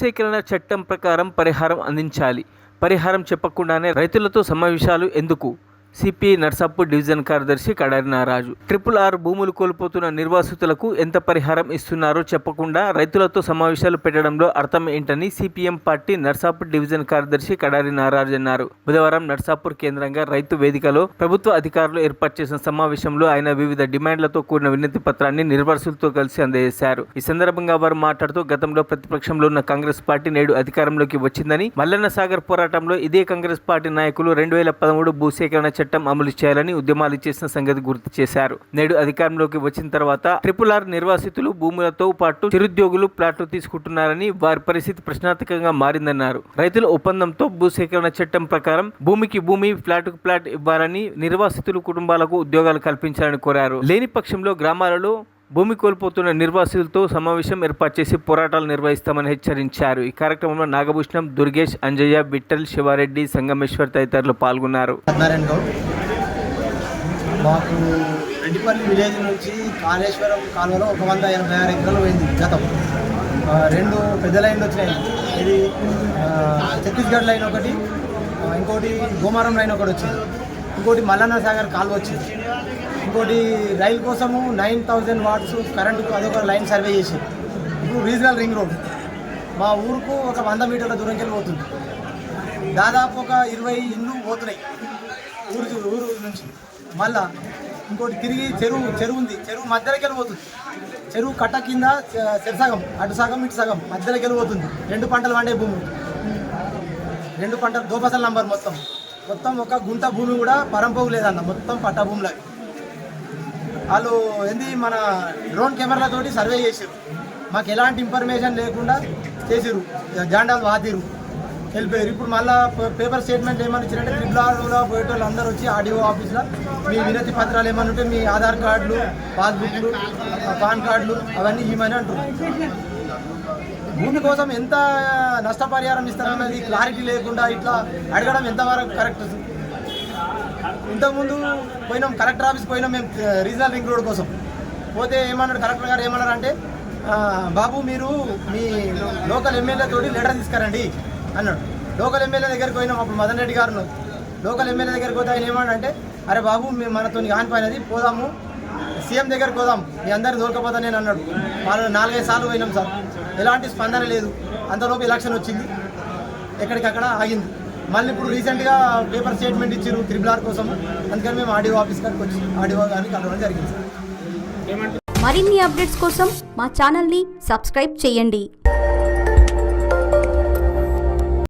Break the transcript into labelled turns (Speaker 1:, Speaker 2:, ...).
Speaker 1: భూసేకరణ చట్టం ప్రకారం పరిహారం అందించాలి. పరిహారం చెప్పకుండానే రైతులతో సమావేశాలు ఎందుకు? సిపిఐ నర్సాపూర్ డివిజన్ కార్యదర్శి కడారి నారాజు. RRR భూములు కోల్పోతున్న నిర్వాసితులకు ఎంత పరిహారం ఇస్తున్నారో చెప్పకుండా రైతులతో సమావేశాలు పెట్టడంలో అర్థం ఏంటని సిపిఎం పార్టీ నర్సాపూర్ డివిజన్ కార్యదర్శి కడారి నారాజు అన్నారు. బుధవారం నర్సాపూర్ కేంద్రంగా రైతు వేదికలో ప్రభుత్వ అధికారులు ఏర్పాటు చేసిన సమావేశంలో ఆయన వివిధ డిమాండ్లతో కూడిన వినతి పత్రాన్ని నిర్వాసితులతో కలిసి అందజేశారు. ఈ సందర్భంగా వారు మాట్లాడుతూ గతంలో ప్రతిపక్షంలో ఉన్న కాంగ్రెస్ పార్టీ నేడు అధికారంలోకి వచ్చిందని, మల్లన్న సాగర్ పోరాటంలో ఇదే కాంగ్రెస్ పార్టీ నాయకులు 2013 భూసేకరణ చట్టం అమలు చేయాలని ఉద్యమాలు చేసిన సంగతి గుర్తు చేశారు. నేడు అధికారంలోకి వచ్చిన తర్వాత RRR నిర్వాసితులు భూములతో పాటు చిరుద్యోగులు ప్లాట్లు తీసుకుంటున్నారని, వారి పరిస్థితి ప్రశ్నార్థకంగా మారిందన్నారు. రైతుల ఒప్పందంతో భూసేకరణ చట్టం ప్రకారం భూమికి భూమి, ఫ్లాట్కు ఫ్లాట్ ఇవ్వాలని, నిర్వాసితులు కుటుంబాలకు ఉద్యోగాలు కల్పించాలని కోరారు. లేని పక్షంలో గ్రామాలలో భూమి కోల్పోతున్న నిర్వాసితులతో సమావేశం ఏర్పాటు చేసి పోరాటాలు నిర్వహిస్తామని హెచ్చరించారు. ఈ కార్యక్రమంలో నాగభూషణం, దుర్గేష్, అంజయ్య, బిట్టల్, శివారెడ్డి, సంగమేశ్వర్ తదితరులు పాల్గొన్నారు.
Speaker 2: మాకు రెడ్డిపల్లి విలేజ్ నుంచి కాళేశ్వరం కాలువలో 186 ఎకరాలు పోయింది గతం. 2 పెద్ద లైన్లు వచ్చినాయి. ఇది ఛత్తీస్గఢ్ లైన్ ఒకటి, ఇంకోటి గోమారం లైన్ ఒకటి వచ్చింది, ఇంకోటి మల్లన్న సాగర్ కాలువ వచ్చింది, ఇంకోటి రైలు కోసము 9000 వాట్స్ కరెంటుకు అదొక లైన్ సర్వే చేసి ఇప్పుడు రీజనల్ రింగ్ రోడ్ మా ఊరుకు ఒక 100 మీటర్ల దూరంకి వెళ్ళి పోతుంది. దాదాపు ఒక 20 ఇళ్ళు పోతున్నాయి ఊరు నుంచి. మళ్ళా ఇంకోటి తిరిగి చెరువు ఉంది, చెరువు మధ్యలోకి వెళ్ళిపోతుంది. చెరువు కట్ట కింద సగం, అటు సగం ఇటు సగం మధ్యలోకి వెళ్ళిపోతుంది. 2 పంటలు పండే భూమి, 2 పంటలు దోపసల నంబర్ మొత్తం ఒక గుంట భూమి కూడా పరంపోగు లేదన్న, మొత్తం పట్ట భూమిలో. వాళ్ళు ఏంది మన డ్రోన్ కెమెరాలతోటి సర్వే చేసారు, మాకు ఎలాంటి ఇన్ఫర్మేషన్ లేకుండా చేసారు, జాండాలు వాతిరు వెళ్ళిపోయారు. ఇప్పుడు మళ్ళీ పేపర్ స్టేట్మెంట్ ఏమని ఇచ్చారంటే RRRలో పోయేటోళ్ళు అందరూ వచ్చి ఆర్డీఓ ఆఫీస్లో మీ వినతి పత్రాలు ఏమని ఉంటే మీ ఆధార్ కార్డులు, పాస్బుక్లు, పాన్ కార్డులు అవన్నీ ఇవ్వమని అంటున్నారు. భూమి కోసం ఎంత నష్టపరిహారం ఇస్తారన్నది క్లారిటీ లేకుండా ఇట్లా అడగడం ఎంతవరకు కరెక్ట్? ఇంతకుముందు పోయినాం కలెక్టర్ ఆఫీస్కి పోయినాం మేము రీజనల్ రింగ్ రోడ్ కోసం. పోతే ఏమన్నాడు కలెక్టర్ గారు, ఏమన్నారు అంటే బాబు మీరు మీ లోకల్ ఎమ్మెల్యే తోటి లెటర్ తీసుకురండి అన్నాడు. లోకల్ ఎమ్మెల్యే దగ్గరికి పోయినాం, అప్పుడు మదన్ రెడ్డి గారు లోకల్ ఎమ్మెల్యే దగ్గరికి పోతే ఆయన ఏమన్నాడంటే, అరే బాబు మేము మనతో కానిపోయినది పోదాము, సీఎం దగ్గరికి పోదాం, మీ అందరిని దొరకపోతా నేను అన్నాడు. వాళ్ళు 4-5 సార్లు పోయినాం సార్, ఎలాంటి స్పందన లేదు. అంతలోపు ఎలక్షన్ వచ్చింది, ఎక్కడికక్కడ ఆగింది. మళ్ళీ ఇప్పుడు రీసెంట్గా పేపర్ స్టేట్మెంట్ ఇచ్చారు RRR కోసం, అందుకని మేము ఆర్డీఓ ఆఫీస్ గారికి వచ్చి ఆర్డీఓ గారిని కలవడం జరిగింది.
Speaker 3: మరిన్ని అప్డేట్స్ కోసం మా ఛానల్ని సబ్స్క్రైబ్ చేయండి.